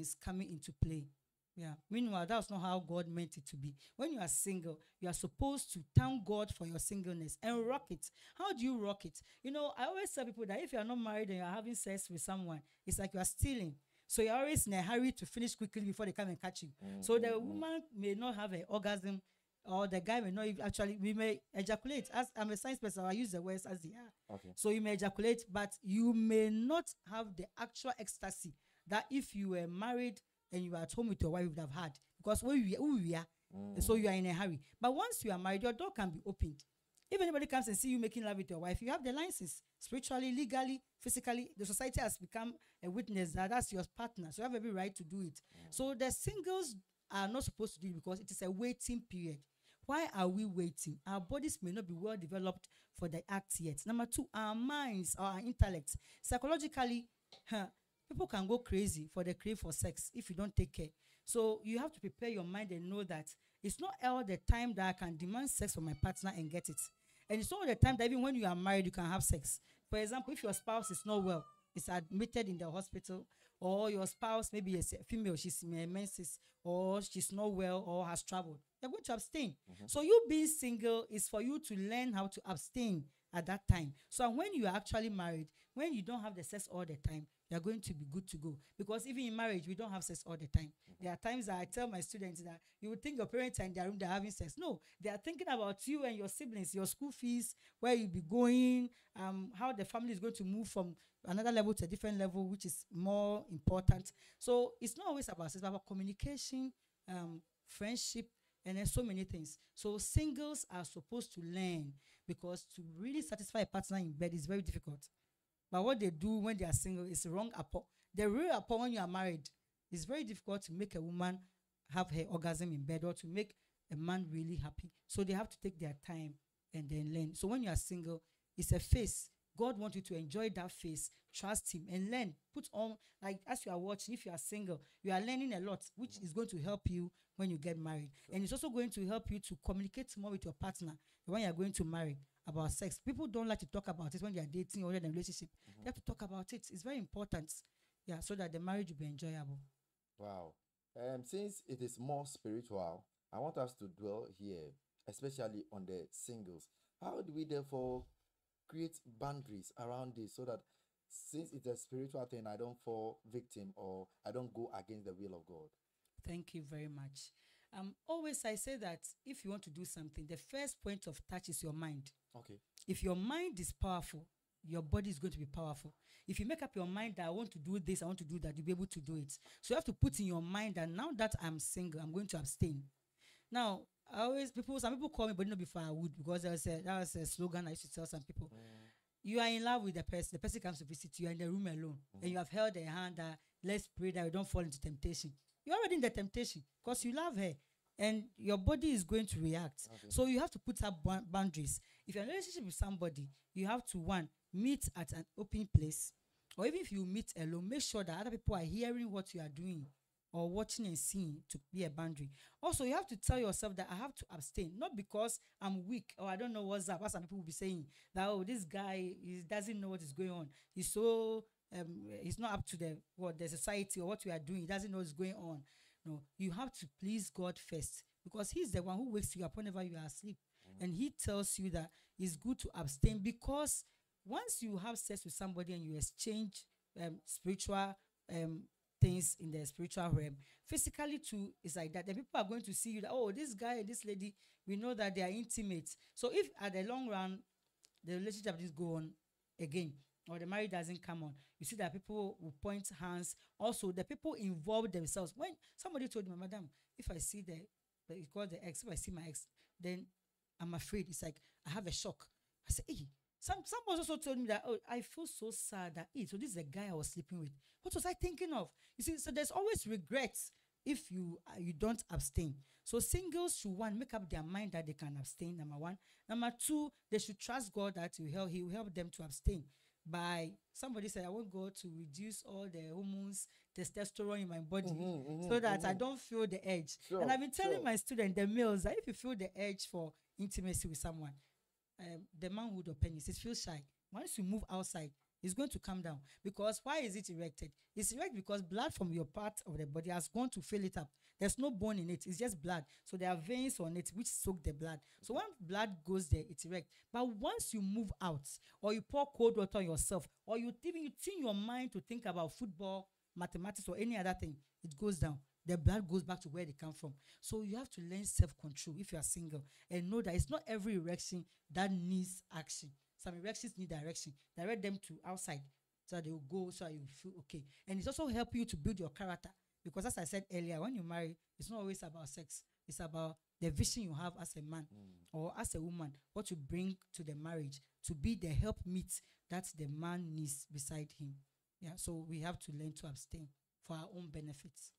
things coming into play. Yeah. Meanwhile, that's not how God meant it to be. When you are single, you are supposed to thank God for your singleness and rock it. How do you rock it? You know, I always tell people that if you are not married and you are having sex with someone, it's like you are stealing. So you're always in a hurry to finish quickly before they come and catch you. So the woman may not have an orgasm, or the guy may not even actually, we may ejaculate. As I'm a science person, I use the words as they are. Okay. So you may ejaculate, but you may not have the actual ecstasy that if you were married and you were at home with your wife, you would have had. Because when we are, so you are in a hurry. But once you are married, your door can be opened. If anybody comes and see you making love with your wife, you have the license. Spiritually, legally, physically, the society has become a witness that that's your partner. So you have every right to do it. So the singles are not supposed to do it because it is a waiting period. Why are we waiting? Our bodies may not be well developed for the act yet. Number two, our minds, our intellect, psychologically, people can go crazy for the crave for sex if you don't take care. So you have to prepare your mind and know that it's not all the time that I can demand sex from my partner and get it. And it's not all the time that even when you are married, you can have sex. For example, if your spouse is not well, is admitted in the hospital, or your spouse maybe is a female, she's menses, or she's not well, or has traveled, you're going to abstain. So you being single is for you to learn how to abstain at that time. So when you are actually married, when you don't have the sex all the time, you're going to be good to go. Because even in marriage, we don't have sex all the time. There are times that I tell my students that you would think your parents are in their room, they're having sex. No, they are thinking about you and your siblings, your school fees, where you'll be going, how the family is going to move from another level to a different level, which is more important. So it's not always about sex, but about communication, friendship, and then so many things. So singles are supposed to learn, because to really satisfy a partner in bed is very difficult. But what they do when they are single is wrong rapport. The real rapport when you are married, it's very difficult to make a woman have her orgasm in bed, or to make a man really happy. So they have to take their time and then learn. So when you are single, it's a phase. God wants you to enjoy that phase, trust him, and learn. Put on, like as you are watching, if you are single, you are learning a lot, which is going to help you when you get married. Sure. And it's also going to help you to communicate more with your partner when you are going to marry about sex. People don't like to talk about it when they are dating or in a relationship. They have to talk about it. It's very important. Yeah, so that the marriage will be enjoyable. Wow. Since it is more spiritual, I want us to dwell here, especially on the singles. How do we therefore create boundaries around this, so that since it's a spiritual thing, I don't fall victim, or I don't go against the will of God? Thank you very much. Always I say that if you want to do something, the first point of touch is your mind. Okay. If your mind is powerful, your body is going to be powerful. If you make up your mind that I want to do this, I want to do that, you'll be able to do it. So you have to put in your mind that now that I'm single, I'm going to abstain. Now, some people call me, but not before I would, because that was a slogan I used to tell some people. You are in love with the person comes to visit you, you're in the room alone, and you have held their hand that let's pray that you don't fall into temptation. You're already in the temptation because you love her, and your body is going to react. Okay. So you have to put up boundaries. If you're in a relationship with somebody, you have to meet at an open place, or even if you meet alone, make sure that other people are hearing what you are doing or watching and seeing, to be a boundary. Also, you have to tell yourself that I have to abstain, not because I'm weak or I don't know what's up. As some people will be saying that, oh, this guy, he doesn't know what is going on. He's so he's not up to the society or what we are doing. He doesn't know what's going on. No, you have to please God first, because he's the one who wakes you up whenever you are asleep. And he tells you that it's good to abstain, because once you have sex with somebody and you exchange spiritual things in the spiritual realm, physically too, it's like that. Then people are going to see you that, oh, this guy and this lady, we know that they are intimate. So if at the long run the relationship just go on again, or the marriage doesn't come on, you see that people will point hands. Also, the people involve themselves. When somebody told me, madam, if I see it's called the ex, if I see my ex, then I'm afraid. It's like I have a shock. I say, hey. Someone also told me that, oh, I feel so sad that, so this is the guy I was sleeping with. What was I thinking of? You see, so there's always regrets if you don't abstain. So singles should, make up their mind that they can abstain, number one. Number two, they should trust God that he will help them to abstain. Somebody said, I want God to reduce all the hormones, testosterone in my body, so that I don't feel the urge. Sure, and I've been telling my students, the males, that if you feel the urge for intimacy with someone, the manhood or penis, it feels shy. Once you move outside, It's going to come down. Because why is it erected? It's erected because blood from your part of the body has gone to fill it up. There's no bone in it. It's just blood. So there are veins on it which soak the blood. So when blood goes there, it's erect. But once you move out, or you pour cold water on yourself, or you tune your mind to think about football, mathematics, or any other thing, it goes down. The blood goes back to where they come from. So you have to learn self-control if you are single, and know that it's not every erection that needs action. Some erections need direction. Direct them to outside so that they will go, so that you feel okay. And it's also helping you to build your character. Because as I said earlier, when you marry, it's not always about sex. It's about the vision you have as a man or as a woman, what you bring to the marriage to be the helpmeet that the man needs beside him. Yeah, so we have to learn to abstain for our own benefits.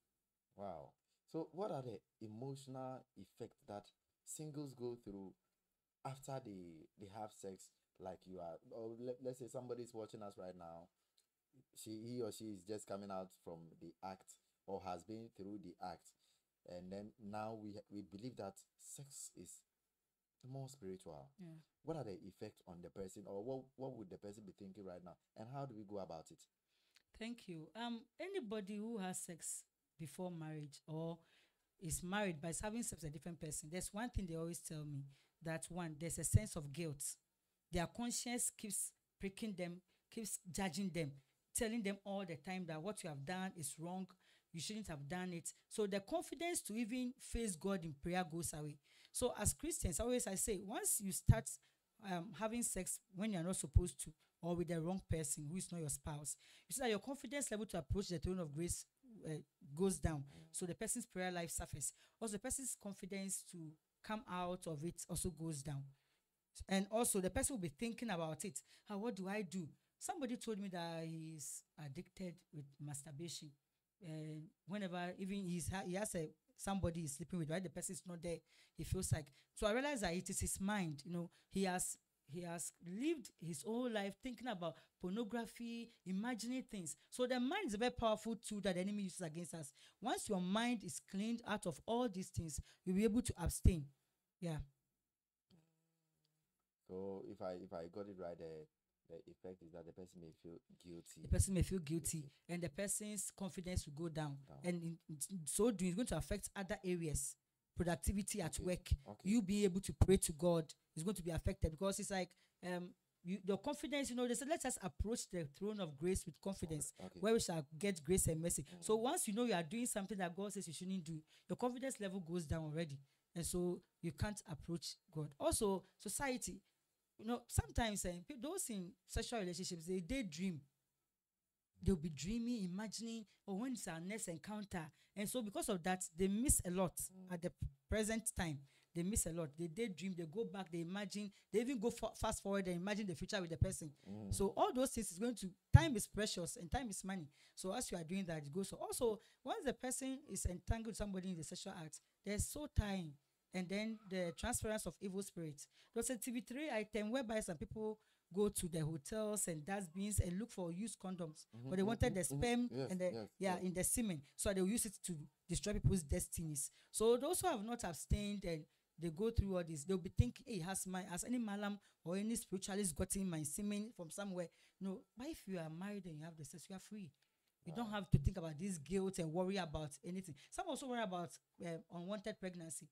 Wow. So, what are the emotional effects that singles go through after they have sex? Like you are, or let's say somebody's watching us right now. He or she is just coming out from the act or has been through the act, and then now we believe that sex is more spiritual. Yeah. What are the effects on the person, or what would the person be thinking right now, and how do we go about it? Thank you. Anybody who has sex before marriage or is married but is having sex with a different person, there's one thing they always tell me, that one, there's a sense of guilt. Their conscience keeps pricking them, keeps judging them, telling them all the time that what you have done is wrong, you shouldn't have done it. So the confidence to even face God in prayer goes away. So as Christians, I say, once you start having sex when you're not supposed to, or with the wrong person who is not your spouse, you see that your confidence level to approach the throne of grace goes down. So the person's prayer life suffers. Also, the person's confidence to come out of it also goes down. And also, the person will be thinking about it. What do I do? Somebody told me that he's addicted with masturbation. And whenever, even he has somebody he's sleeping with, right? The person is not there. He feels like. So I realized that it is his mind. He has lived his whole life thinking about pornography, imagining things. So the mind is a very powerful tool that the enemy uses against us. Once your mind is cleaned out of all these things, you'll be able to abstain. Yeah. So if I got it right, the effect is that the person may feel guilty. The person may feel guilty, and the person's confidence will go down. And in so doing, it's going to affect other areas. Productivity at work, you being able to pray to God is going to be affected, because it's like your confidence. They said, let us approach the throne of grace with confidence, where we shall get grace and mercy. So once you are doing something that God says you shouldn't do, your confidence level goes down already, and so you can't approach God. Also, society, sometimes those in sexual relationships, they daydream. They'll be dreaming, imagining, when it's our next encounter. And so because of that, they miss a lot at the present time. They miss a lot. They daydream, they go back, they imagine, they even go fast forward and imagine the future with the person. So all those things is time is precious and time is money. So as you are doing that, it goes. So also, once the person is entangled with somebody in the sexual act, they're so tiring. And then the transference of evil spirits. There's a TV3 item whereby some people go to the hotels and dustbins and look for used condoms, but they wanted the sperm in the semen, so they'll use it to destroy people's destinies. So those who have not abstained and they go through all this, they'll be thinking, hey, has any malam or any spiritualist gotten my semen from somewhere? No, but if you are married and you have the sex, you are free. You don't have to think about this guilt and worry about anything. Some also worry about unwanted pregnancy.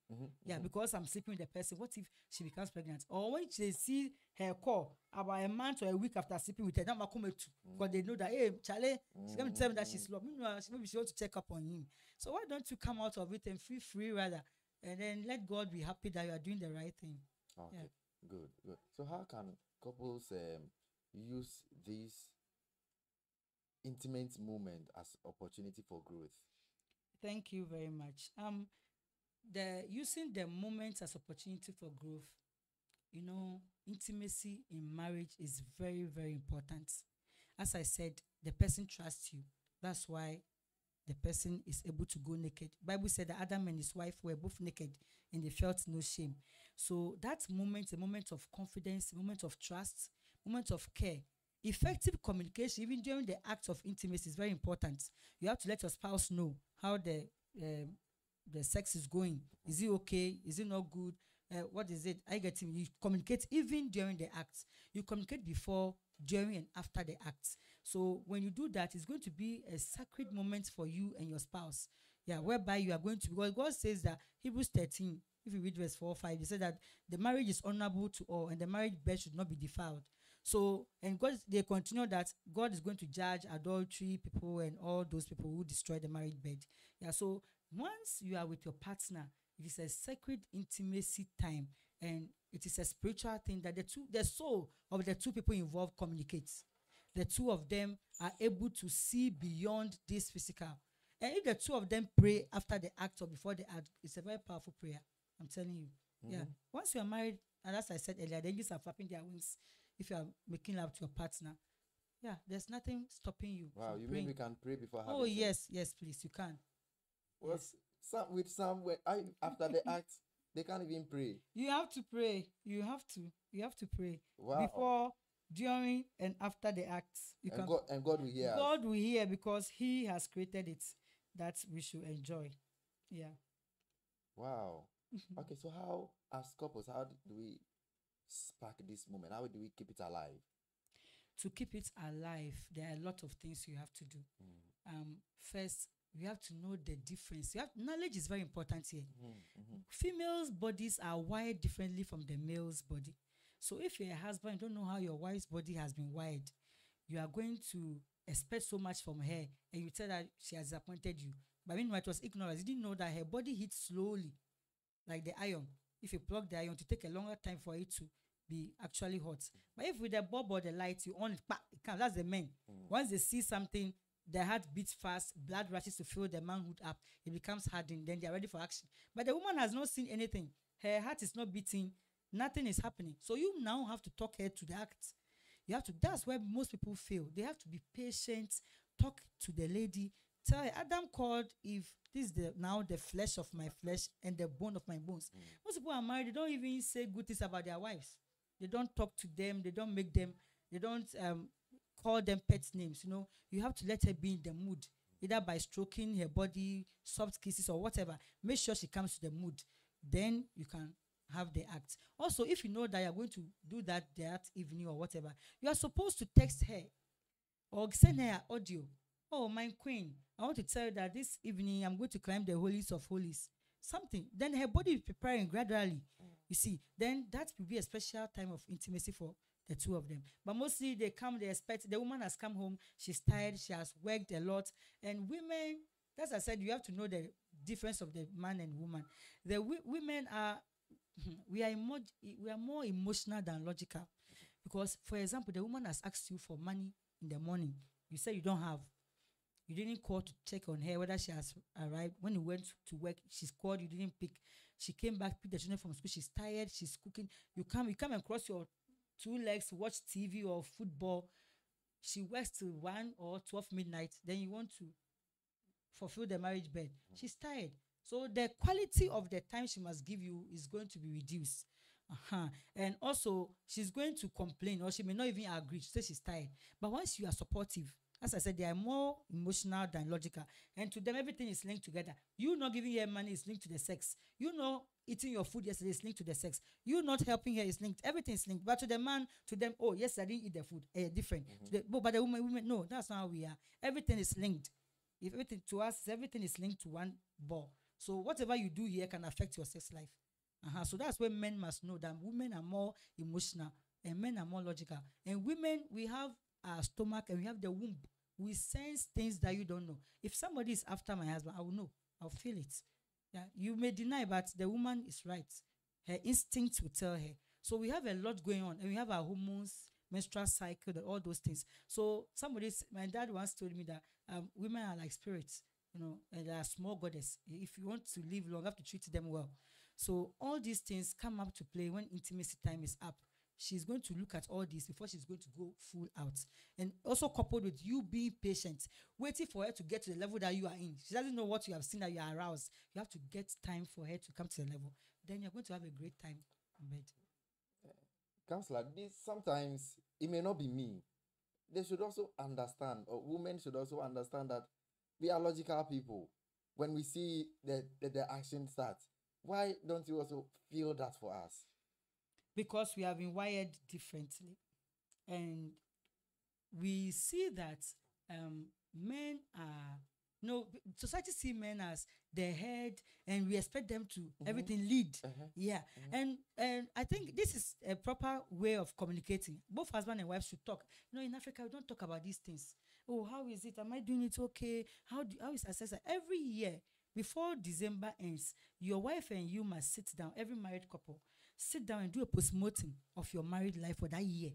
Because I'm sleeping with the person. What if she becomes pregnant? Or when they see her call about a month or a week after sleeping with her, because they know that, hey, Charlie, she's going to tell me that she's loved. Maybe she wants to check up on him. So why don't you come out of it and feel free rather? And then let God be happy that you are doing the right thing. Okay, good. So how can couples use these intimate moment as opportunity for growth? Thank you very much. Using the moments as opportunity for growth, intimacy in marriage is very, very important. As I said, the person trusts you. That's why the person is able to go naked. Bible said that Adam and his wife were both naked and they felt no shame. So that moment, a moment of confidence, a moment of trust, moment of care. Effective communication, even during the act of intimacy, is very important. You have to let your spouse know how the sex is going. Is it okay? Is it not good? What is it? You communicate even during the act. You communicate before during and after the act. So when you do that, it's going to be a sacred moment for you and your spouse. Yeah, whereby you are going to, because God says that Hebrews 13, if you read verse 4 or 5, he said that the marriage is honorable to all and the marriage bed should not be defiled. So, and God, they continue that God is going to judge adultery people and all those people who destroy the marriage bed. Yeah, so once you are with your partner, it is a sacred intimacy time, and it is a spiritual thing that the soul of the two people involved communicates. The two of them are able to see beyond this physical. And if the two of them pray after the act or before the act, it's a very powerful prayer. I'm telling you. Yeah. Once you are married, and as I said earlier, the angels are flapping their wings if you are making love to your partner. Yeah, there's nothing stopping you. Wow, from you praying. mean we can pray before having Oh, sex? yes, please, you can. Well, after the act, they can't even pray. You have to pray. You have to pray. Wow. Before, during, and after the acts. God will hear us. God will hear because He has created it that we should enjoy. Yeah. Wow. Okay, so how, as couples, how do we spark this moment? How do we keep it alive? To keep it alive, there are a lot of things you have to do. First, you have to know the difference. Knowledge is very important here. Females' bodies are wired differently from the male's body. So if you're a husband, you don't know how your wife's body has been wired, you are going to expect so much from her, and you tell her she has disappointed you. But meanwhile, it was ignorance. You didn't know that her body heats slowly, like the iron. If you plug the iron, to take a longer time for it to be actually hot. But if with the bulb or the light, you on it, it comes. That's the men. Once they see something, their heart beats fast, blood rushes to fill the manhood up, it becomes hardened, then they are ready for action. But the woman has not seen anything. Her heart is not beating, nothing is happening. So you now have to talk her to the act. You have to, that's where most people fail. They have to be patient, talk to the lady, tell her, Adam called Eve, this is now the flesh of my flesh and the bone of my bones. Most people are married, they don't even say good things about their wives. They don't talk to them, they don't make them, they don't call them pet names. You know, you have to let her be in the mood, either by stroking her body, soft kisses or whatever. Make sure she comes to the mood. Then you can have the act. Also, if you know that you're going to do that evening or whatever, you are supposed to text her or send her audio. Oh, my queen, I want to tell you that this evening I'm going to climb the holies of holies. Something. Then her body is preparing gradually. You see, then that will be a special time of intimacy for the two of them. But mostly they expect, the woman has come home, she's tired, she has worked a lot. And women, as I said, you have to know the difference of the man and woman. The women are, we are more emotional than logical. Because, for example, the woman has asked you for money in the morning. You say you don't have. You didn't call to check on her whether she has arrived. When you went to work, she's called, you didn't pick. She came back, picked the children from school, she's tired, she's cooking. You come and cross your two legs, watch TV or football. She works till 1 or 12 midnight. Then you want to fulfill the marriage bed. She's tired. So the quality of the time she must give you is going to be reduced. And also, she's going to complain, or she may not even agree. She says she's tired. But once you are supportive, as I said, they are more emotional than logical. And to them, everything is linked together. You not giving her money is linked to the sex. You not eating your food yesterday is linked to the sex. You not helping her is linked. Everything is linked. But to the man, to them, oh, yes, I didn't eat the food. Different. But the women, no, that's not how we are. Everything is linked. If everything to us, everything is linked to one ball. So whatever you do here can affect your sex life. So that's where men must know that women are more emotional and men are more logical. And women, we have our stomach and we have the womb. We sense things that you don't know. If somebody is after my husband, I will know. I'll feel it. Yeah, you may deny, but the woman is right. Her instincts will tell her. So we have a lot going on, and we have our hormones, menstrual cycle, all those things. So my dad once told me that women are like spirits, and they are small goddess. If you want to live long, you have to treat them well. So all these things come up to play when intimacy time is up. She's going to look at all this before she's going to go full out. And also coupled with you being patient, waiting for her to get to the level that you are in. She doesn't know what you have seen, that you are aroused. You have to get time for her to come to the level. Then you're going to have a great time in bed. Counselor, this sometimes it may not be me. They should also understand, or women should also understand that we are logical people. When we see the action start, why don't you also feel that for us? Because we have been wired differently. And we see that men are no society see men as the head, and we expect them to everything lead. Yeah. And I think this is a proper way of communicating. Both husband and wife should talk. In Africa we don't talk about these things. Oh, how is it? Am I doing it okay? How is assessor? Every year before December ends, your wife and you must sit down, every married couple sit down and do a postmortem of your married life for that year.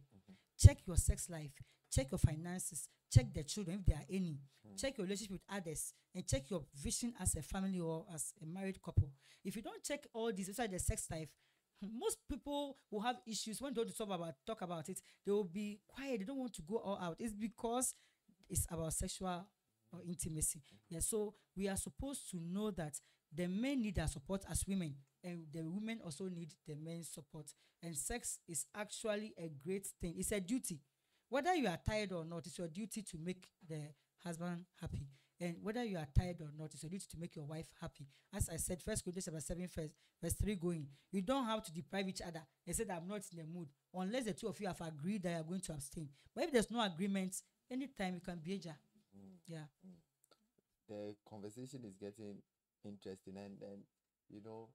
Check your sex life, check your finances, check the children if there are any, check your relationship with others, and check your vision as a family or as a married couple. If you don't check all these inside the sex life, most people will have issues when they want to talk about it. They will be quiet. They don't want to go all out. It's because it's about sexual or intimacy. Yeah, so we are supposed to know that the men need our support as women, and the women also need the men's support. And sex is actually a great thing. It's a duty. Whether you are tired or not, it's your duty to make the husband happy. And whether you are tired or not, it's your duty to make your wife happy. As I said, 1 Corinthians 7, verse 3 going. You don't have to deprive each other and say that I'm not in the mood, unless the two of you have agreed that you are going to abstain. But if there's no agreement, anytime you can be a yeah. The conversation is getting interesting, and we'll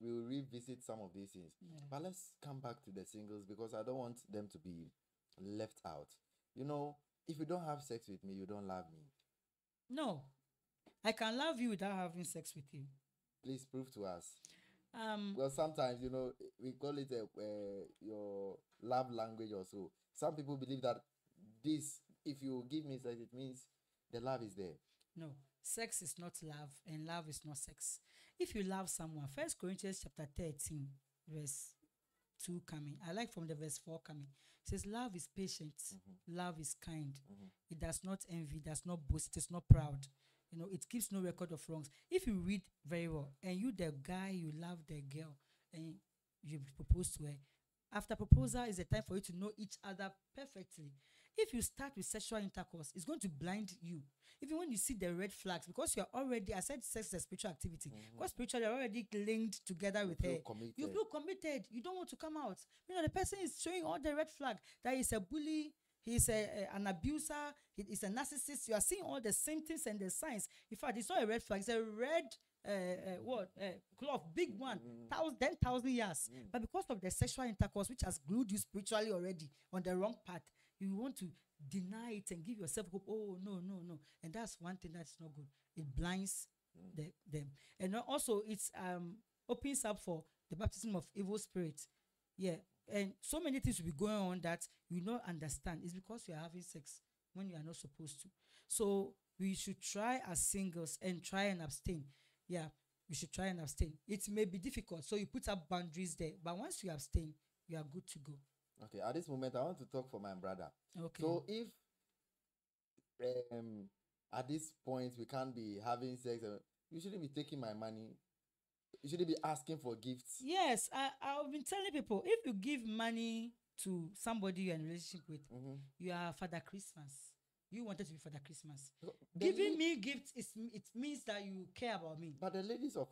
revisit some of these things. Yeah. But let's come back to the singles, because I don't want them to be left out. If you don't have sex with me, you don't love me. No, I can love you without having sex with you. Please prove to us. Well, sometimes we call it your love language or so. Some people believe that this, if you give me sex, it means the love is there. No, sex is not love, and love is not sex. If you love someone, 1 Corinthians chapter 13, verse 2 coming. I like from the verse 4 coming. It says, love is patient, love is kind. It does not envy, does not boast, it is not proud. It keeps no record of wrongs. If you read very well, and you, the guy, you love the girl, and you propose to her, after proposal is a time for you to know each other perfectly. If you start with sexual intercourse, it's going to blind you. Even when you see the red flags, because you're already, I said sex is a spiritual activity. Because spiritually you're already linked together with her. You feel committed. You don't want to come out. The person is showing all the red flag. That he's a bully, he's an abuser, he's a narcissist. You are seeing all the symptoms and the signs. In fact, it's not a red flag, it's a red cloth, big one, 10,000 years. But because of the sexual intercourse, which has glued you spiritually already on the wrong path, you want to deny it and give yourself hope. Oh, no. And that's one thing that's not good. It blinds them. And also, it's opens up for the baptism of evil spirits. Yeah. And so many things will be going on that you don't understand. It's because you are having sex when you are not supposed to. So we should try as singles and try and abstain. Yeah, we should try and abstain. It may be difficult, so you put up boundaries there. But once you abstain, you are good to go. Okay, at this moment, I want to talk for my brother. Okay. So if at this point we can't be having sex, you shouldn't be taking my money. You shouldn't be asking for gifts. Yes, I've been telling people, if you give money to somebody you're in a relationship with, you are Father Christmas. You wanted to be Father Christmas. Giving me gifts, it means that you care about me. But the ladies of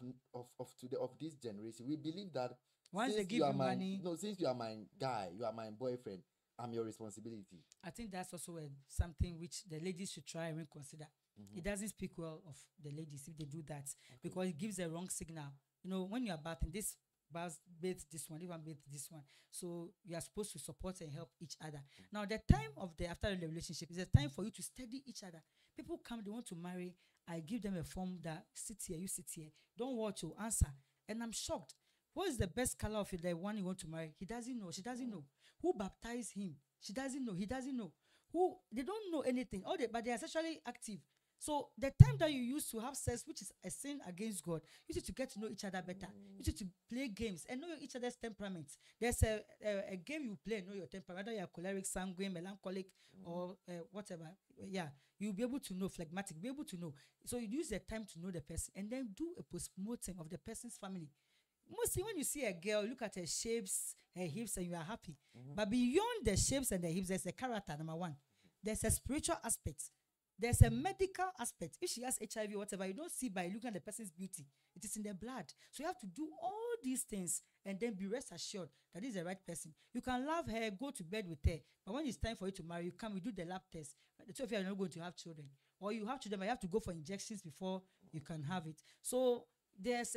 today, of this generation, we believe that once they give you money, since you are my guy, you are my boyfriend, I'm your responsibility. I think that's also something which the ladies should try and reconsider. It doesn't speak well of the ladies if they do that, because it gives a wrong signal. When you are bathing, this bathe this one, even bathe this one. So you are supposed to support and help each other. Now, the time of after the relationship is a time for you to study each other. People come, they want to marry. I give them a form that sit here, you sit here. Don't watch or answer. And I'm shocked. What is the best color of the one you want to marry? He doesn't know. She doesn't know. Who baptized him? She doesn't know. He doesn't know. They don't know anything. But they are sexually active. So the time that you use to have sex, which is a sin against God, you need to get to know each other better. You need to play games and know each other's temperaments. There's a game you play and know your temperament, whether you're choleric, sanguine, melancholic, or whatever. Yeah, you'll be able to know, phlegmatic, be able to know. So you use the time to know the person and then do a post-mortem of the person's family. Mostly when you see a girl, look at her shapes, her hips, and you are happy. But beyond the shapes and the hips, there's a character, number one. There's a spiritual aspect. There's a medical aspect. If she has HIV or whatever, you don't see by looking at the person's beauty. It is in the blood. So you have to do all these things and then be rest assured that this is the right person. You can love her, go to bed with her, but when it's time for you to marry, you come, we do the lab test. The two of you are not going to have children. Or you have children, but you have to go for injections before you can have it. So there's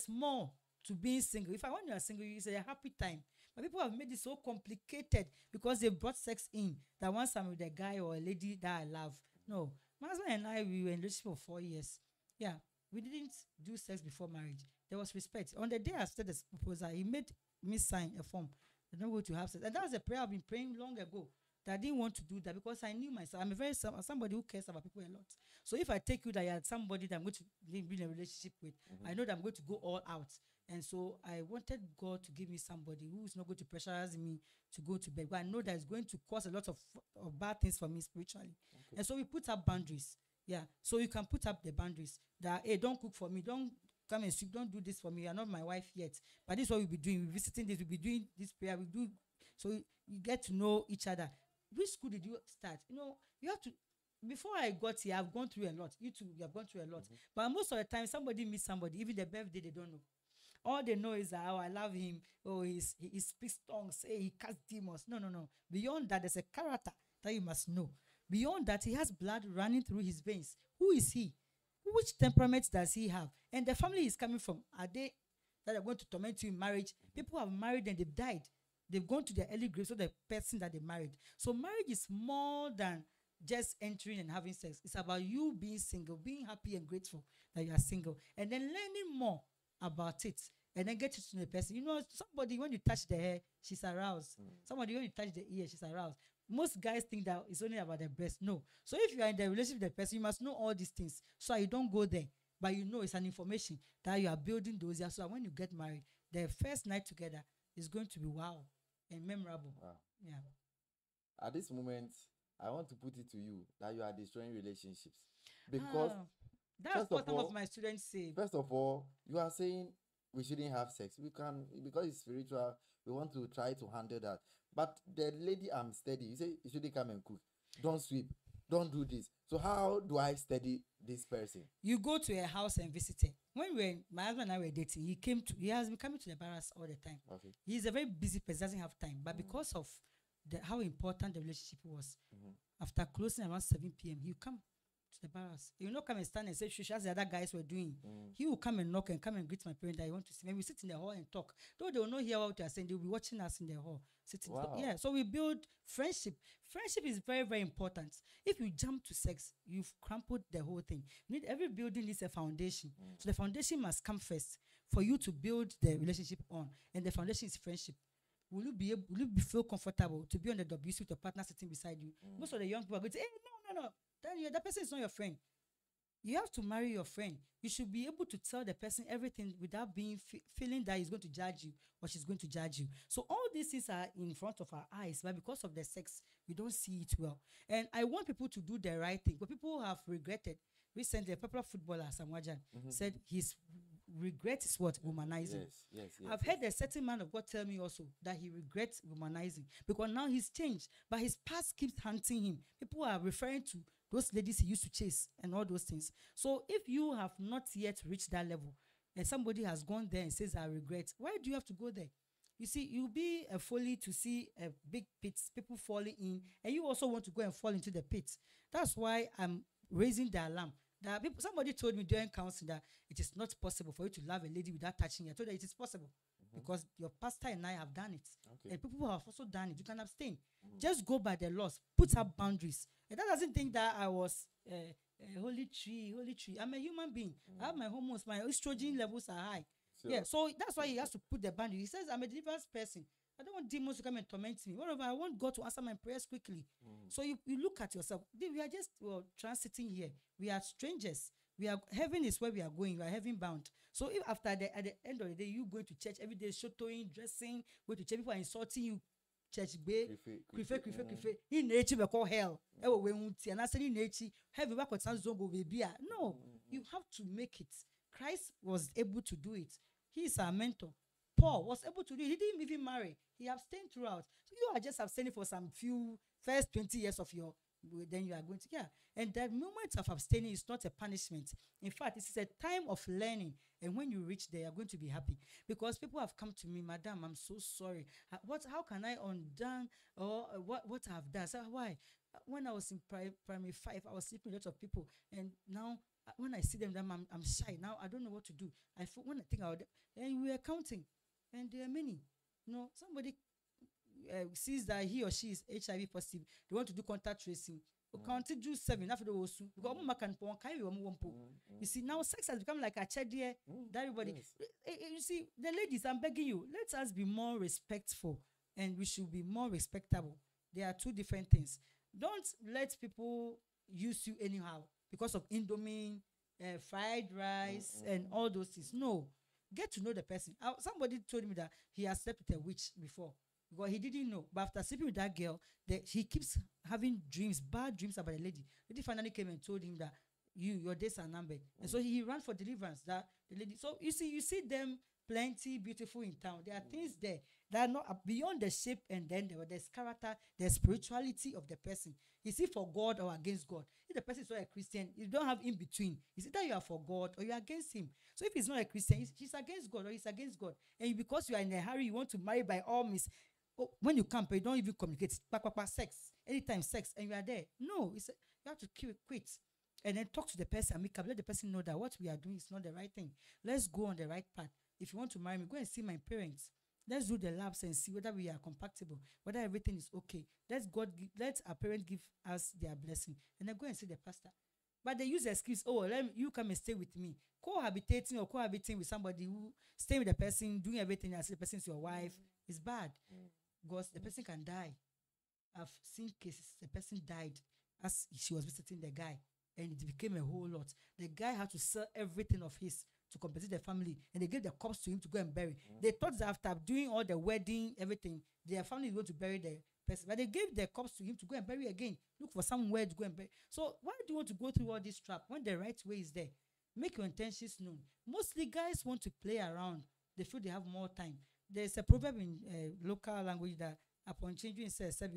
more to being single. If I want you are single, it's a happy time. But people have made it so complicated because they brought sex in that once I'm with a guy or a lady that I love. No. My husband and I, we were in relationship for 4 years. Yeah. We didn't do sex before marriage. There was respect. On the day I started the proposal, he made me sign a form. I don't go to have sex. And that was a prayer I've been praying long ago. That I didn't want to do that because I knew myself. I'm a very somebody who cares about people a lot. So if I take you that you're somebody that I'm going to be in a relationship with, I know that I'm going to go all out. And so I wanted God to give me somebody who is not going to pressurize me to go to bed. But I know that it's going to cause a lot of bad things for me spiritually. Okay. And so we put up boundaries. Yeah. So you can put up the boundaries that, hey, don't cook for me. Don't come and sleep. Don't do this for me. You're not my wife yet. But this is what we'll be doing. We'll be visiting this. We'll be doing this prayer. We do. So you get to know each other. Which school did you start? You know, you have to. Before I got here, I've gone through a lot. You too, you have gone through a lot. But most of the time, somebody meets somebody. Even the birthday, they don't know. All they know is that, oh, I love him. Oh, he speaks tongues. Hey, he casts demons. No. Beyond that, there's a character that you must know. Beyond that, he has blood running through his veins. Who is he? Which temperament does he have? And the family he's coming from, are they that are going to torment you in marriage? People have married and they've died. They've gone to their early graves of the person that they married. So marriage is more than just entering and having sex. It's about you being single, being happy and grateful that you are single, and then learning more about it, and then get to know the person. You know, somebody, when you touch the hair, she's aroused. Somebody, when you touch the ear, she's aroused. Most guys think that it's only about the breast. No. So if you are in the relationship with the person, you must know all these things so you don't go there. But you know it's an information that you are building those years. So when you get married, the first night together is going to be wow and memorable. Wow. Yeah. At this moment, I want to put it to you that you are destroying relationships. Because that's what some of my students say. First of all, you are saying we shouldn't have sex. We can, because it's spiritual, we want to try to handle that. But the lady I'm steady, you say you shouldn't come and cook. Don't sweep. Don't do this. So how do I study this person? You go to a house and visit her. When my husband and I were dating, he has been coming to the barracks all the time. Okay. He's a very busy person, doesn't have time. But because of how important the relationship was, after closing around 7 p.m., he'll come to the barracks. He will not come and stand and say, "Shush," as the other guys were doing. He will come and knock and come and greet my parents that he want to see. Maybe we sit in the hall and talk. Though they will not hear what we are saying, they will be watching us in the hall. Sitting. Wow. Yeah, so we build friendship. Friendship is very, very important. If you jump to sex, you've crumpled the whole thing. Every building needs a foundation. So the foundation must come first for you to build the relationship on. And the foundation is friendship. Will you feel comfortable to be on the WC with your partner sitting beside you? Most of the young people are going to say, hey, no. Then that person is not your friend. You have to marry your friend. You should be able to tell the person everything without being feeling that he's going to judge you or she's going to judge you. So all these things are in front of our eyes, but because of the sex, we don't see it well. And I want people to do the right thing. But people have regretted. Recently, a popular footballer, Sam Wajan, said his regret is what? Womanizing. Yes. I've heard a certain man of God tell me also that he regrets womanizing because now he's changed, but his past keeps hunting him. People are referring to those ladies he used to chase and all those things. So if you have not yet reached that level and somebody has gone there and says, I regret, why do you have to go there? You see, you'll be a folly to see a big pit, people falling in, and you also want to go and fall into the pit. That's why I'm raising the alarm. That somebody told me during counseling that it is not possible for you to love a lady without touching her. I told her it is possible because your pastor and I have done it. Okay. And people have also done it. You can abstain. Just go by the laws. Put up boundaries. And that doesn't think that I was a holy tree. I'm a human being. I have my hormones. My estrogen levels are high. Sure. Yeah, so that's why he has to put the boundary. He says, I'm a deliverance person. I don't want demons to come and torment me. Whatever, I want God to answer my prayers quickly. So you look at yourself. We are just transiting here. We are strangers. Heaven is where we are going. We are heaven bound. So if at the end of the day, you go to church every day, shotoing, dressing, go to church, people are insulting you. Church bay, krife. In nature we call hell. And I said in nature, heaven back with zongo baby. No, you have to make it. Christ was able to do it. He is our mentor. Paul was able to do it. He didn't even marry. He abstained throughout. So you are just abstaining for some few first 20 years of your then you are going to, yeah. And that moment of abstaining is not a punishment. In fact, it is a time of learning. And when you reach there, you're going to be happy. Because people have come to me, Madam, I'm so sorry. How can I undone or what I've done? So why? When I was in primary 5, I was sleeping with a lot of people. And now, when I see them, I'm shy. Now, I don't know what to do. When I think about it, and we are counting. And there are many. Somebody sees that he or she is HIV positive, they want to do contact tracing. Counting do 7 after the also because you see, now sex has become like a chedie that everybody. You see, the ladies, I'm begging you, let us be more respectful and we should be more respectable. There are two different things. Don't let people use you anyhow because of Indomie, fried rice, and all those things. No, get to know the person. Somebody told me that he has slept with a witch before. Because he didn't know. But after sleeping with that girl, he keeps having dreams, bad dreams about the lady. The lady finally came and told him that your days are numbered. And so he ran for deliverance. That the lady. So you see them plenty beautiful in town. There are things there that are not beyond the shape, and then there's character, there's spirituality of the person. Is he for God or against God? If the person is not a Christian, you don't have in between. Is it that you are for God or you are against him? So if he's not a Christian, he's against God or he's against God. And because you are in a hurry, you want to marry by all means. When you camp, you don't even communicate. Sex. Anytime sex, and you are there. No, you have to quit. And then talk to the person and let the person know that what we are doing is not the right thing. Let's go on the right path. If you want to marry me, go and see my parents. Let's do the labs and see whether we are compatible, whether everything is okay. Let our parents give us their blessing. And then go and see the pastor. But they use the excuse, you come and stay with me. Cohabitating or cohabiting with somebody who stay with the person, doing everything as the person is your wife, is bad. Because the person can die. I've seen cases, the person died as she was visiting the guy, and it became a whole lot. The guy had to sell everything of his to compensate the family, and they gave the corpse to him to go and bury. They thought that after doing all the wedding, everything, their family is going to bury the person, but they gave the corpse to him to go and bury again. Look for somewhere to go and bury. So why do you want to go through all this trap when the right way is there? Make your intentions known. Mostly guys want to play around. They feel they have more time. There's a proverb in local language that upon changing says, the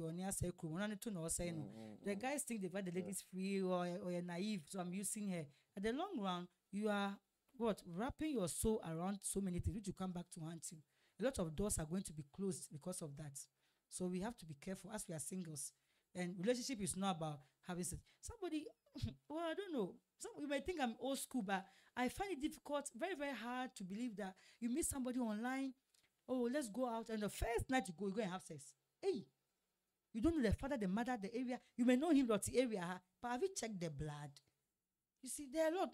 guys think they've had the ladies free or you're naive, so I'm using her. At the long run, you are wrapping your soul around so many things which you come back to haunt you. A lot of doors are going to be closed because of that. So we have to be careful as we are singles. And relationship is not about having sex. Somebody, I don't know. You might think I'm old school, but I find it difficult, very, very hard to believe that you meet somebody online. Let's go out, and the first night you go and have sex. Hey, you don't know the father, the mother, the area. You may know him, but the area, but have you checked the blood? You see, there are a lot.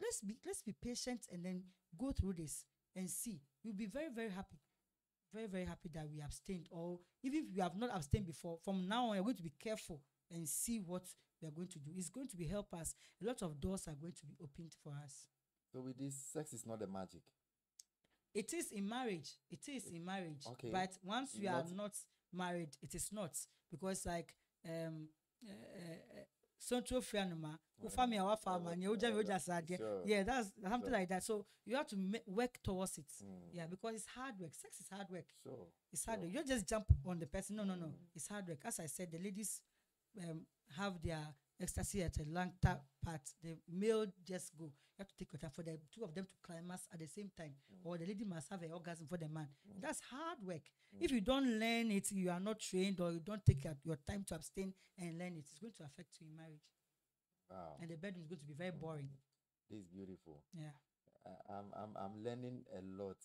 Let's be patient and then go through this and see. You'll be very, very happy. Very, very happy that we abstained. Or even if you have not abstained before, from now on, you're going to be careful and see what we are going to do. It's going to be help us. A lot of doors are going to be opened for us. So with this, sex is not the magic. It is in marriage. It is in marriage. Okay. But once you are not married, it is not. Because like Central Fianuma, yeah, that's something like that. So you have to work towards it. Yeah, because it's hard work. Sex is hard work. Sure. It's hard work. You don't just jump on the person. No. It's hard work. As I said, the ladies have their ecstasy at a long part. The male just go. You have to take your time for the two of them to climax at the same time. Or the lady must have an orgasm for the man. That's hard work. If you don't learn it, you are not trained, or you don't take your time to abstain and learn it, it's going to affect you in marriage. Wow. And the bedroom is going to be very boring. This is beautiful. Yeah. I'm learning a lot,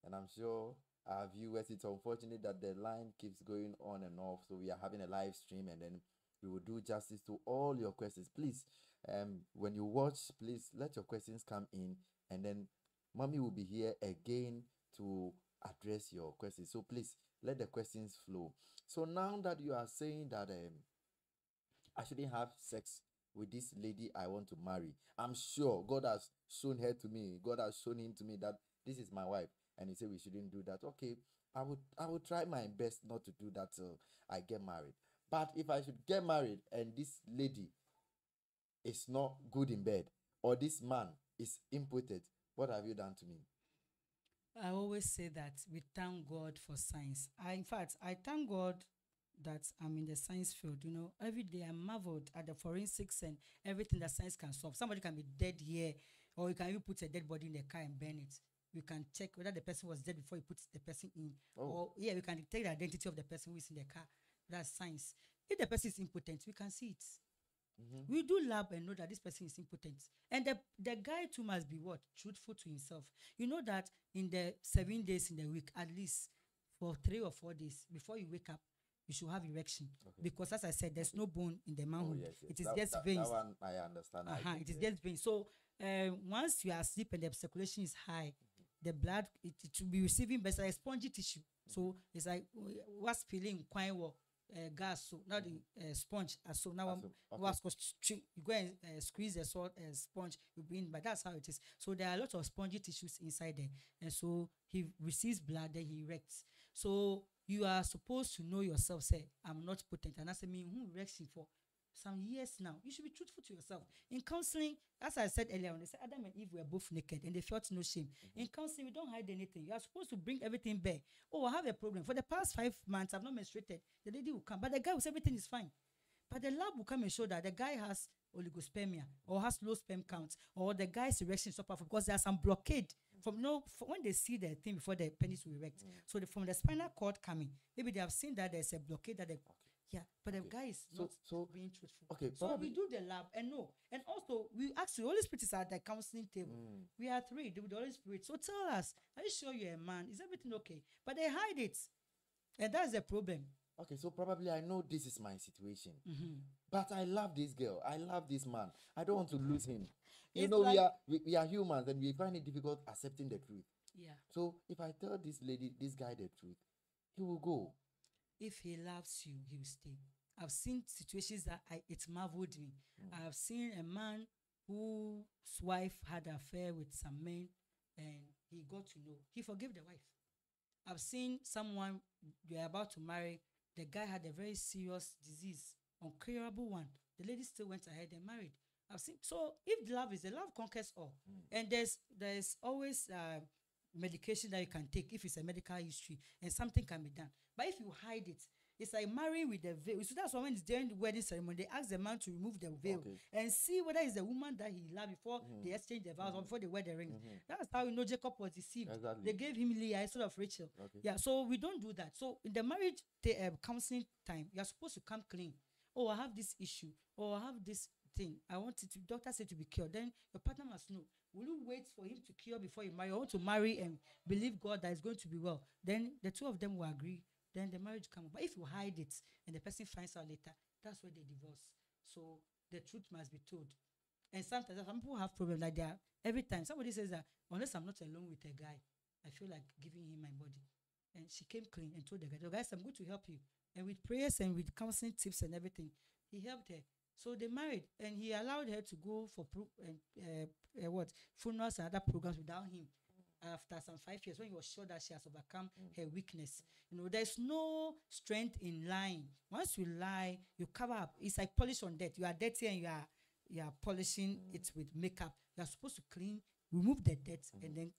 and I'm sure our viewers, it's unfortunate that the line keeps going on and off, so we are having a live stream, and then we will do justice to all your questions. Please, when you watch, please let your questions come in, and then Mommy will be here again to address your questions. So please let the questions flow. So now that you are saying that I shouldn't have sex with this lady I want to marry, I'm sure God has shown her to me. God has shown him to me that this is my wife, and he said we shouldn't do that. Okay, I would try my best not to do that till I get married. But if I should get married and this lady is not good in bed, or this man is impotent, what have you done to me? I always say that we thank God for science. In fact, I thank God that I'm in the science field. Every day I'm marveled at the forensics and everything that science can solve. Somebody can be dead here, or you can even put a dead body in the car and burn it. You can check whether the person was dead before you put the person in. Oh. Or yeah, we can detect the identity of the person who is in the car. That's science. If the person is impotent, we can see it. We do lab and know that this person is impotent. And the guy too must be what? Truthful to himself. You know that in the 7 days in the week, at least for 3 or 4 days, before you wake up, you should have erection. Because as I said, there's no bone in the manhood. Yes. It is just veins. That one I understand. It is just veins. So once you are asleep and the circulation is high, the blood, it will be receiving better like spongy tissue. So it's like what's peeling quite well. Gas, so now the sponge, so now you go and squeeze the salt sponge, you bring, but that's how it is. So there are a lot of spongy tissues inside there, and so he receives blood, then he erects. So you are supposed to know yourself, say, I'm not potent, and I say, me who erecting for some years now. You should be truthful to yourself. In counseling, as I said earlier on, they said Adam and Eve were both naked and they felt no shame. In counseling, we don't hide anything. You are supposed to bring everything bare. Oh, I have a problem. For the past 5 months, I've not menstruated. The lady will come, but the guy will say everything is fine. But the lab will come and show that the guy has oligospermia or has low sperm count, or the guy's erection is not powerful because there's some blockade from when they see the thing before the penis will erect. So from the spinal cord coming, maybe they have seen that there's a blockade that but the guy is not being truthful. Okay, so we do the lab and no. And also, we ask the Holy Spirit is at the counseling table. We are 3 with the Holy Spirit. So tell us, are you sure you're a man? Is everything okay? But they hide it. And that's the problem. Okay, so probably I know this is my situation. But I love this girl. I love this man. I don't want to lose him. You know, like, we are humans and we find it difficult accepting the truth. Yeah. So if I tell this guy the truth, he will go. If he loves you, he will stay. I've seen situations that it marveled me. I've seen a man whose wife had an affair with some men and he got to know. He forgave the wife. I've seen someone they're about to marry. The guy had a very serious disease, uncurable one. The lady still went ahead and married. I've seen. So if love is, the love conquers all. And there's always medication that you can take if it's a medical history and something can be done. But if you hide it, it's like marrying with the veil. So that's why when it's during the wedding ceremony, they ask the man to remove the veil and see whether it's the woman that he loved before they exchange the vows or before they wear the ring. That's how you know Jacob was deceived. Exactly. They gave him Leah instead of Rachel. Yeah, so we don't do that. So in the marriage counseling time, you're supposed to come clean. Oh, I have this issue. Oh, I have this thing. I want it to, doctor said to be cured. Then your partner must know. Will you wait for him to cure before you marry? Or want to marry and believe God that it's going to be well? Then the two of them will agree. Then the marriage comes. But if you hide it and the person finds out later, that's where they divorce. So the truth must be told. And sometimes some people have problems like that. Every time somebody says that, unless I'm not alone with a guy, I feel like giving him my body. And she came clean and told the guys, I'm going to help you. And with prayers and with counseling tips and everything, he helped her. So they married, and he allowed her to go for funerals and other programs without him. After some 5 years, when he was sure that she has overcome her weakness. You know, there's no strength in lying. Once you lie, you cover up. It's like polish on dirt. You are dirty and you are polishing it with makeup. You are supposed to clean, remove the dirt, and then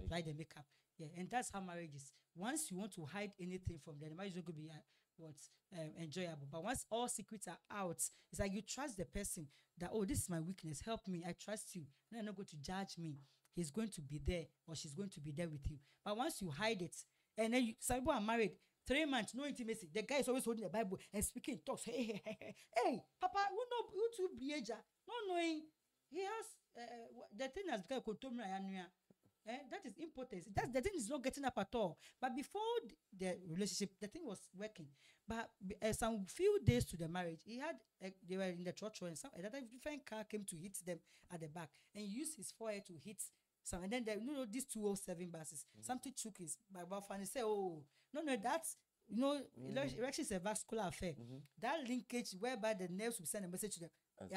apply the makeup. Yeah, and that's how marriage is. Once you want to hide anything from them, the marriage is not going to be enjoyable. But once all secrets are out, it's like you trust the person that, oh, this is my weakness. Help me. I trust you. And they're not going to judge me. He's going to be there, or she's going to be there with you. But once you hide it, and then some people are married 3 months, no intimacy. The guy is always holding the Bible and speaking talks. Hey, Papa, who to be not knowing he has the thing has become that is impotence. The thing is not getting up at all. But before the relationship, the thing was working. But some few days to the marriage, they were in the church, and another different car came to hit them at the back, and he used his forehead to hit some. And then these 207 buses, something took his Bible and he said, "Oh, no, that's." Erection is a vascular affair. That linkage whereby the nerves will send a message to them, it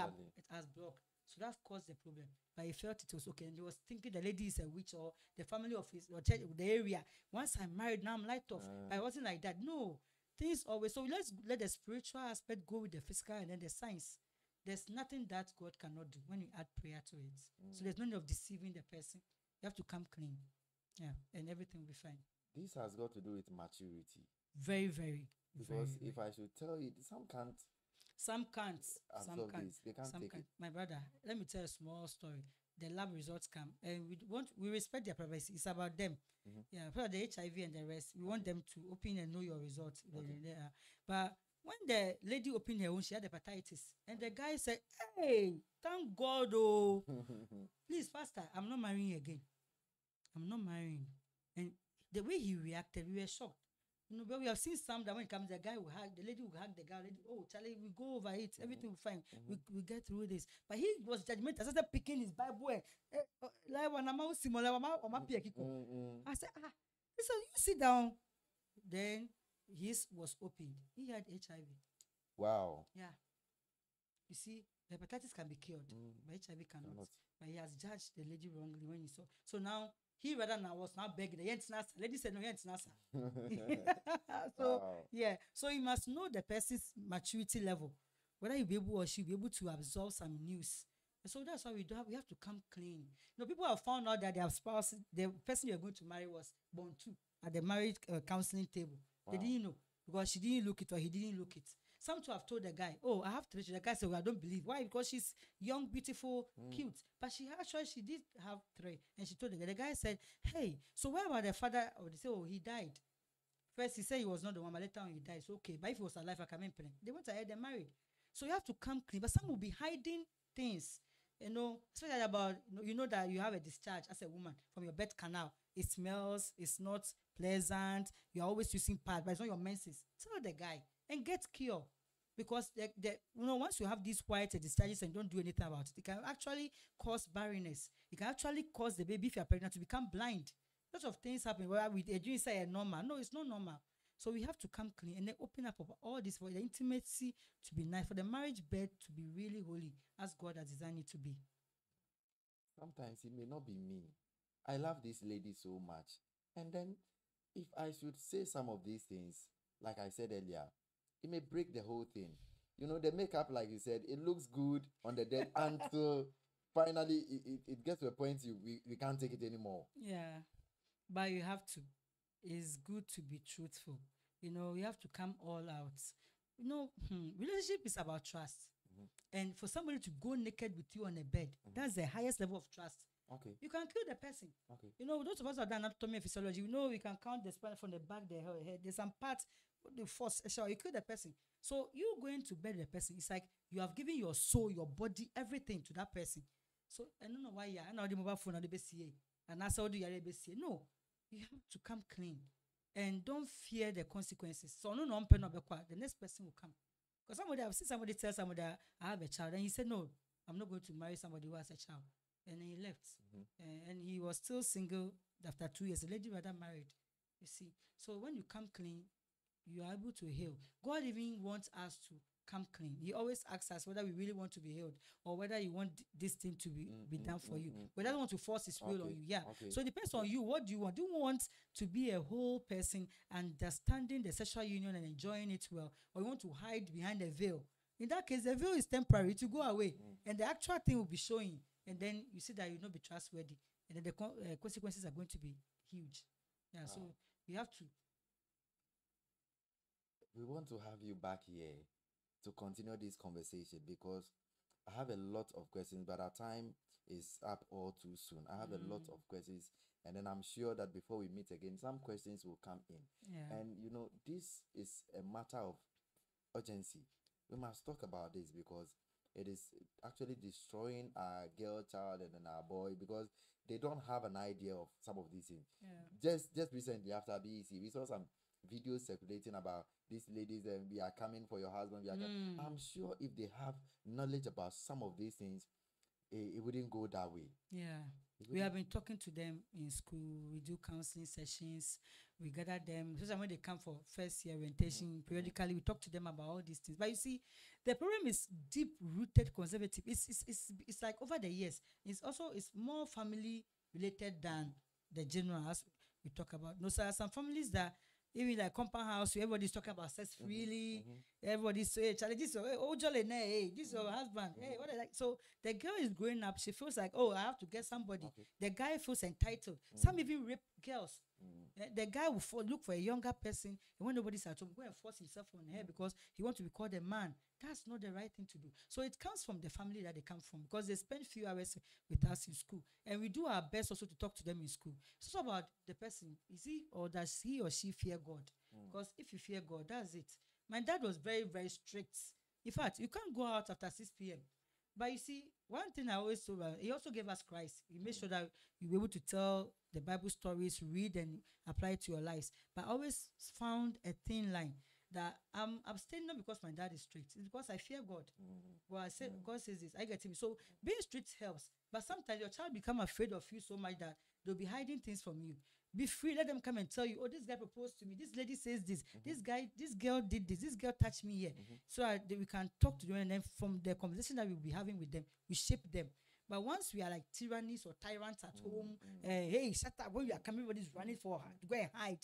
has blocked. So that caused the problem. But he felt it was okay. And he was thinking the lady is a witch or the family of his or church, the area. Once I'm married, now I'm light off. But it wasn't like that. No. Things always. So let's let the spiritual aspect go with the physical and then the science. There's nothing that God cannot do when you add prayer to it. So there's no need of deceiving the person. You have to come clean. Yeah. And everything will be fine. This has got to do with maturity. Very, very. Because Very, if I should tell you, some can't some can't. Some absorb can't. this. They can't Some take can't. it. My brother, let me tell a small story. The lab results come, and we respect their privacy. It's about them. Mhm. Yeah, for the HIV and the rest, we want Okay. them to open and know your results. Okay. But when the lady opened her own, she had hepatitis, and the guy said, "Hey, thank God, oh, please, pastor, I'm not marrying again. I'm not marrying." And the way he reacted, we were shocked. But we have seen some that when it comes, the guy will hug, the lady will hug the guy. Lady, oh, Charlie, we go over it. Everything will fine. We get through this. But he was judgmental. I started picking his Bible. Like when I'm out, I said, he said, you sit down. Then his was opened. He had HIV. Wow. Yeah. You see, hepatitis can be cured, but HIV cannot. Cannot. But he has judged the lady wrongly when he saw. So now he rather now was now begging the nasa. Lady said no, nasa. So Wow. yeah, so you must know the person's maturity level, whether you be able or she be able to absorb some news. And so that's why we have to come clean. People have found out that their spouse, the person you're going to marry, was born too at the marriage counseling table. They Wow. didn't know because she didn't look it or he didn't look it. Some to have told the guy, "Oh, I have three children." The guy said, "Well, I don't believe." Why? Because she's young, beautiful, cute. But she did have three, and she told the guy. The guy said, "Hey, so where about the father?" Or they say, "Oh, he died." First, he said he was not the one, but later on he died. So okay, but if he was alive, I can play. They went ahead and married. So you have to come clean. But some will be hiding things, especially about that you have a discharge as a woman from your birth canal. It smells. It's not pleasant. You're always using pads, but it's not your menses. Tell the guy and get cure. Because once you have these quiet discharges and don't do anything about it, it can actually cause barrenness. It can actually cause the baby, if you're pregnant, to become blind. Lots of things happen where with a dream say normal. No, it's not normal. So we have to come clean and then open up all this for the intimacy to be nice, for the marriage bed to be really holy as God has designed it to be. Sometimes it may not be me. I love this lady so much. And then if I should say some of these things, like I said earlier, it may break the whole thing. The makeup, like you said, it looks good on the dead until finally it gets to a point we can't take it anymore. Yeah. But you have to. It's good to be truthful. You have to come all out. Relationship is about trust. And for somebody to go naked with you on a bed, that's the highest level of trust. Okay. You can kill the person. Okay. Those of us that are done anatomy and physiology, we can count the span from the back, the head. There's some parts, the force, you kill the person. So you going to bed with the person, it's like you have given your soul, your body, everything to that person. So I don't know why I know the mobile phone on the BCA. And that's how do you BCA. No, you have to come clean. And don't fear the consequences. So no, the next person will come. Because I've seen somebody tell somebody that I have a child, and he said, "No, I'm not going to marry somebody who has a child." And then he left. And he was still single after 2 years. The lady rather married. You see. So when you come clean, you are able to heal. God even wants us to come clean. He always asks us whether we really want to be healed or whether you want this thing to be done for you. We don't want to force his will on you. Yeah. Okay. So it depends on you. What do you want? Do you want to be a whole person, understanding the sexual union and enjoying it well? Or you want to hide behind a veil? In that case, the veil is temporary to go away. And the actual thing will be showing. And then you see that you'll not be trustworthy. And then the consequences are going to be huge. Yeah. So you have to. We want to have you back here to continue this conversation because I have a lot of questions, but our time is up all too soon. I have a lot of questions, and then I'm sure that before we meet again, some questions will come in. Yeah. And this is a matter of urgency. We must talk about this because it is actually destroying our girl child and then our boy because they don't have an idea of some of these things. Yeah. Just recently after BEC, we saw some videos circulating about these ladies and we are coming for your husband. I'm sure if they have knowledge about some of these things, it wouldn't go that way. Yeah. We have been talking to them in school. We do counseling sessions. We gather them. Especially when they come for first year orientation, periodically we talk to them about all these things. But you see, the problem is deep-rooted conservative. It's like over the years. It's more family related than the general as we talk about. No, so there are some families that even like compound house, everybody's talking about sex freely. Everybody's saying, Charlie, this is your husband. Hey, what are like? So the girl is growing up. She feels like, oh, I have to get somebody. The guy feels entitled. Some even rape girls The guy will look for a younger person, and when nobody's at home, go and force himself on her because he wants to be called a man. That's not the right thing to do. So it comes from the family that they come from, because they spend few hours with us in school, and we do our best also to talk to them in school. It's also about the person. Is he or does he or she fear God? Because if you fear God, that's it. My dad was very, very strict. In fact, you can't go out after 6 p.m. But you see, one thing I always told, he also gave us Christ. He made sure that you were able to tell the Bible stories, read and apply it to your lives. But I always found a thin line that I'm abstaining not because my dad is strict. It's because I fear God. Well, I said, God says this, I get him. So being strict helps. But sometimes your child become afraid of you so much that they'll be hiding things from you. Be free. Let them come and tell you, oh, this guy proposed to me. This lady says this. This girl did this. This girl touched me here. So we can talk to them, and then from the conversation that we'll be having with them, we shape them. But once we are like tyrannies or tyrants at home, hey, shut up. When you are coming, everybody's running for her to go and hide.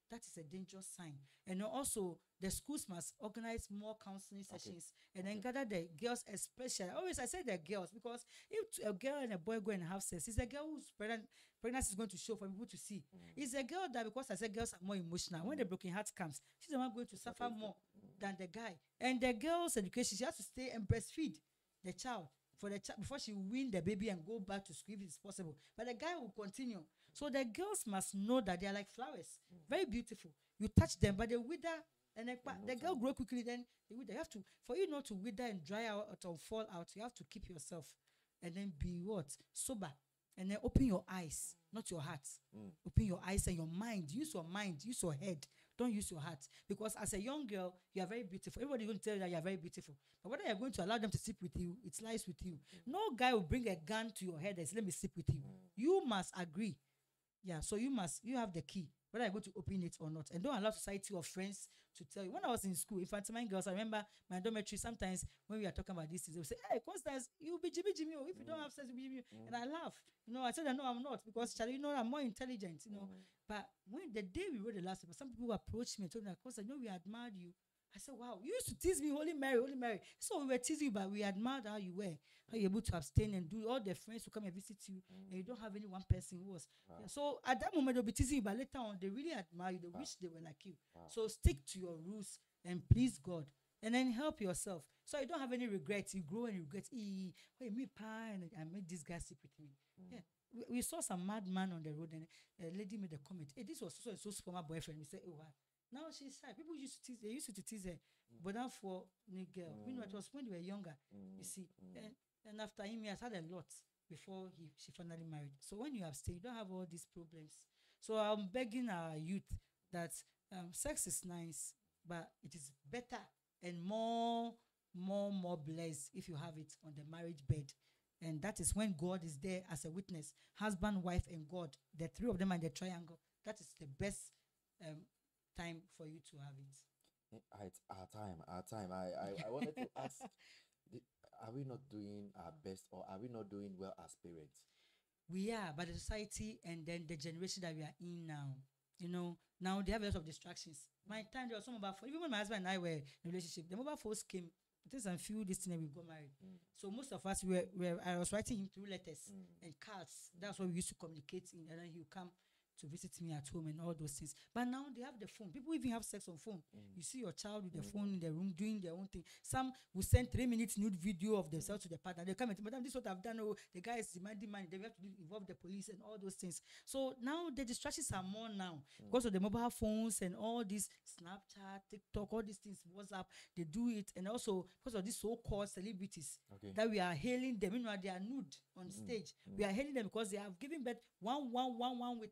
That is a dangerous sign. And also, the schools must organize more counseling sessions and then gather the girls, especially. Always, I say the girls, because if a girl and a boy go and have sex, it's a girl whose pregnancy is going to show for people to see. It's a girl that, because I said girls are more emotional, when the broken heart comes, she's the one going to suffer more than the guy. And the girl's education, she has to stay and breastfeed the child for the child before she win the baby and go back to school if it's possible. But the guy will continue. So the girls must know that they are like flowers, very beautiful. You touch them, but they wither, and the girl grow quickly. Then they wither. You have to, for you not to wither and dry out or fall out, you have to keep yourself, and then be what? Sober, and then open your eyes, not your heart. Open your eyes and your mind. Use your mind. Use your head. Don't use your heart, because as a young girl, you are very beautiful. Everybody will tell you that you are very beautiful. But whether you are going to allow them to sleep with you, it lies with you. No guy will bring a gun to your head and say, "Let me sleep with you." You must agree. Yeah, so you have the key, whether you're going to open it or not. And don't allow society or friends to tell you. When I was in school, infantile girls, I remember my dormitory, sometimes when we are talking about this, they will say, "Hey, Constance, you'll be Jimmy Jimmy. If you don't have sex, you'll be Jimmy." And I laugh. I said, "No, I'm not, because Charlie, I'm more intelligent, But when the day we wrote the last paper, some people approached me and told me, "Constance, we admired you." I said, "Wow, you used to tease me, Holy Mary, Holy Mary." So we were teasing you, but we admired how you were, how you're able to abstain and do all the friends who come and visit you, and you don't have any one person who was. Yeah, so at that moment, they'll be teasing you, but later on, they really admire you. They wish they were like you. So stick to your rules and please God, and then help yourself. So you don't have any regrets. You grow and you regret. Wait, me pie, and I made this guy sleep with me. Yeah. We saw some madman on the road, and a lady made a comment. Hey, this was so former boyfriend. We said, "Oh, wow." Now she's shy. People used to tease. They used to tease her, but now for new girl, it was when they were younger. You see, and after him, he has had a lot before she finally married. So when you abstain, you don't have all these problems. So I'm begging our youth that sex is nice, but it is better and more blessed if you have it on the marriage bed. And that is when God is there as a witness, husband, wife, and God. The three of them are in the triangle. That is the best time for you to have it. It's our time. I wanted to ask, are we not doing our best, or are we not doing well as parents? We are, but the society and then the generation that we are in now, now they have a lot of distractions. My time, there was some mobile phone. Even when my husband and I were in a relationship, the mobile phones came. It is a few this thing, we got married. So most of us I was writing him through letters and cards. That's what we used to communicate in, and then he would come to visit me at home and all those things. But now they have the phone. People even have sex on phone. You see your child with the phone in the room doing their own thing. Some will send 3 minutes nude video of themselves to the partner. They come and say, "Madam, this is what I've done. Oh, the guy is demanding money." They have to involve the police and all those things. So now the distractions are more now because of the mobile phones and all these Snapchat, TikTok, all these things, WhatsApp. They do it, and also because of these so-called celebrities that we are hailing them. They are nude on stage. We are hailing them because they have given birth one with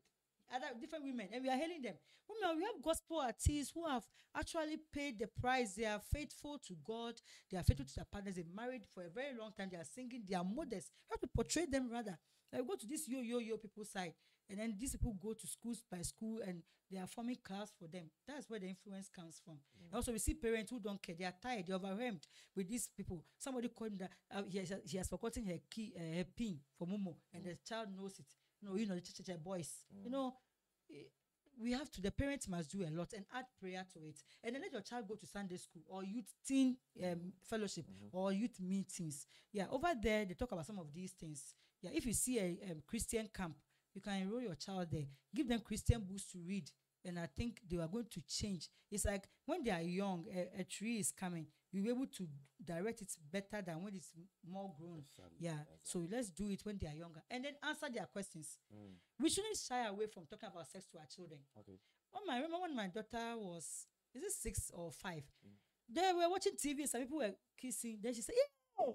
other different women, and we are hailing them. Women, we have gospel artists who have actually paid the price. They are faithful to God. They are faithful to their partners. They married for a very long time. They are singing. They are modest. You have to portray them rather. Like go to this yo people's side, and then these people go to schools by school, and they are forming class for them. That's where the influence comes from. And also, we see parents who don't care. They are tired. They're overwhelmed with these people. Somebody called him that he has forgotten her key, her pin for Momo, and the child knows it. The boys. We have to, the parents must do a lot and add prayer to it. And then let your child go to Sunday school or youth teen fellowship or youth meetings. Yeah, over there, they talk about some of these things. Yeah, if you see a Christian camp, you can enroll your child there. Give them Christian books to read, and I think they are going to change. It's like when they are young, a tree is coming. You'll be able to direct it better than when it's more grown. Exactly. Yeah. So let's do it when they are younger, and then answer their questions. We shouldn't shy away from talking about sex to our children. Okay. I remember when my daughter was, is it 6 or 5? They were watching TV. Some people were kissing. Then she said, "Yeah,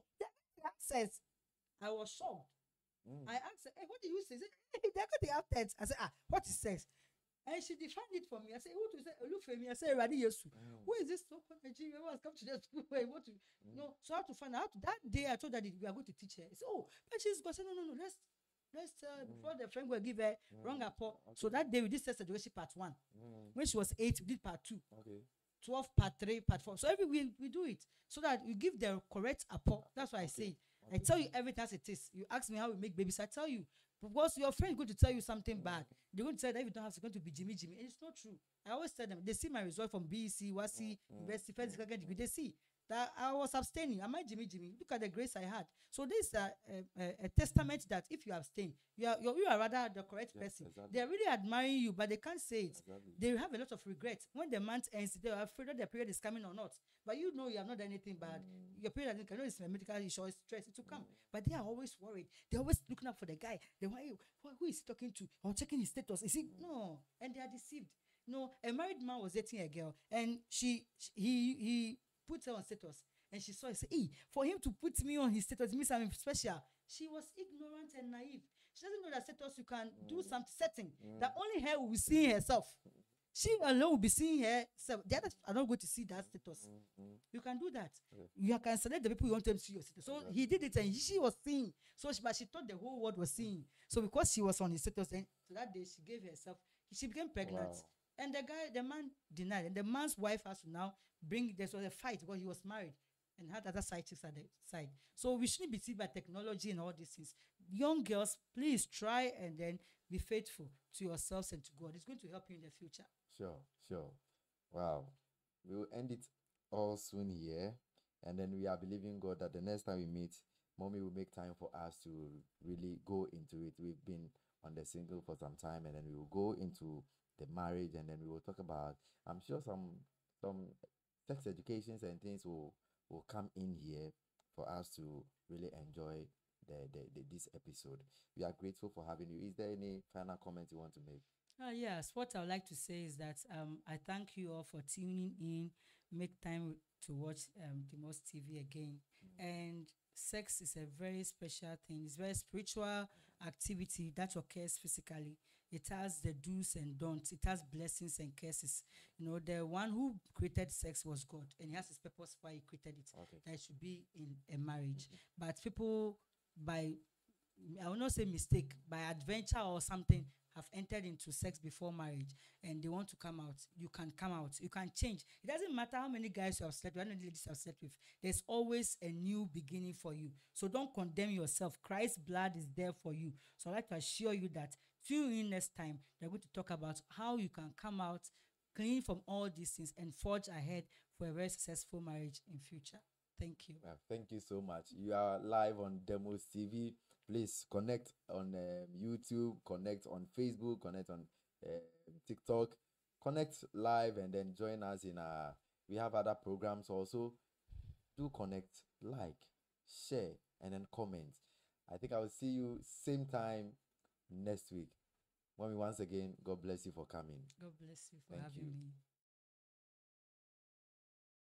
that says." I was shocked. I asked her, "Hey, what did you say?" She said, "Hey, they're going to have sex." I said, "What is sex?" And she defined it for me. I said, "Who to say? Look for me." I said, "Radi Yesu. Who is this so-called Nigerian who has come to the school? Where what to no?" So I have to find out. That day I told her that we are going to teach her. He said, "Oh, but she's going to say, no. Let's before the friend will give her wrong report." So that day we did sex education part 1. When she was 8, we did part 2. Okay. 12, part 3, part 4. So every week we do it so that you give the correct apport. That's why I say. I tell you everything as it is. You ask me how we make babies, I tell you. Because your friend is going to tell you something bad. They're going to say that if you don't have, it's going to be Jimmy. And it's not true. I always tell them, they see my result from BEC, WASI, University, first second degree. They see that I was abstaining. Am I Jimmy? Look at the grace I had. So this is a testament that if you abstain, you are rather the correct person. Exactly. They're really admiring you, but they can't say it. Exactly. They have a lot of regret. When the month ends, they are afraid that their period is coming or not. But you know you have not done anything bad. Your period, I know it's a medical issue or stress, it will come. But they are always worried. They're always looking up for the guy. They want you, who is he talking to? Or checking his status. Is he? No. And they are deceived. No, a married man was dating a girl, and he put her on status. And she saw it, say, "Hey, for him to put me on his status, it means I'm special." She was ignorant and naive. She doesn't know that status you can do some setting that only her will be seeing herself. She alone will be seeing herself. The others are not going to see that status. You can do that. You can select the people you want them to see your status. So he did it, and she was seeing. But she thought the whole world was seeing. So because she was on his status, and so that day she gave herself. She became pregnant. Wow. And the man denied. And the man's wife has to now bring. There was a fight because he was married and had other side chicks at the side. So we shouldn't be deceived by technology and all these things. Young girls, please try and then be faithful to yourselves and to God. It's going to help you in the future. Sure. Wow. We'll end it all soon here. And then we are believing God that the next time we meet, Mommy will make time for us to really go into it. We've been on the single for some time, and then we will go into the marriage, and then we will talk about, I'm sure some sex educations and things will come in here for us to really enjoy this episode. We are grateful for having you. Is there any final comment you want to make? Yes, what I would like to say is that I thank you all for tuning in. Make time to watch the Most TV again. And sex is a very special thing. It's a very spiritual activity that occurs physically. It has the do's and don'ts. It has blessings and curses. You know, the one who created sex was God, and he has his purpose why he created it. Okay. That it should be in a marriage. But people, I will not say mistake, by adventure or something, have entered into sex before marriage, and they want to come out. You can come out. You can change. It doesn't matter how many guys you have slept with, how many ladies you have slept with. There's always a new beginning for you. So don't condemn yourself. Christ's blood is there for you. So I'd like to assure you that tune in next time. They're going to talk about how you can come out clean from all these things and forge ahead for a very successful marriage in future. Thank you. Thank you so much. You are live on Demos TV. Please connect on YouTube, connect on Facebook, connect on TikTok, connect live, and then join us in our. We have other programs also. Do connect, like, share, and then comment. I think I will see you same time next week. Mommy, once again, God bless you for coming. God bless you for Thank having you. me.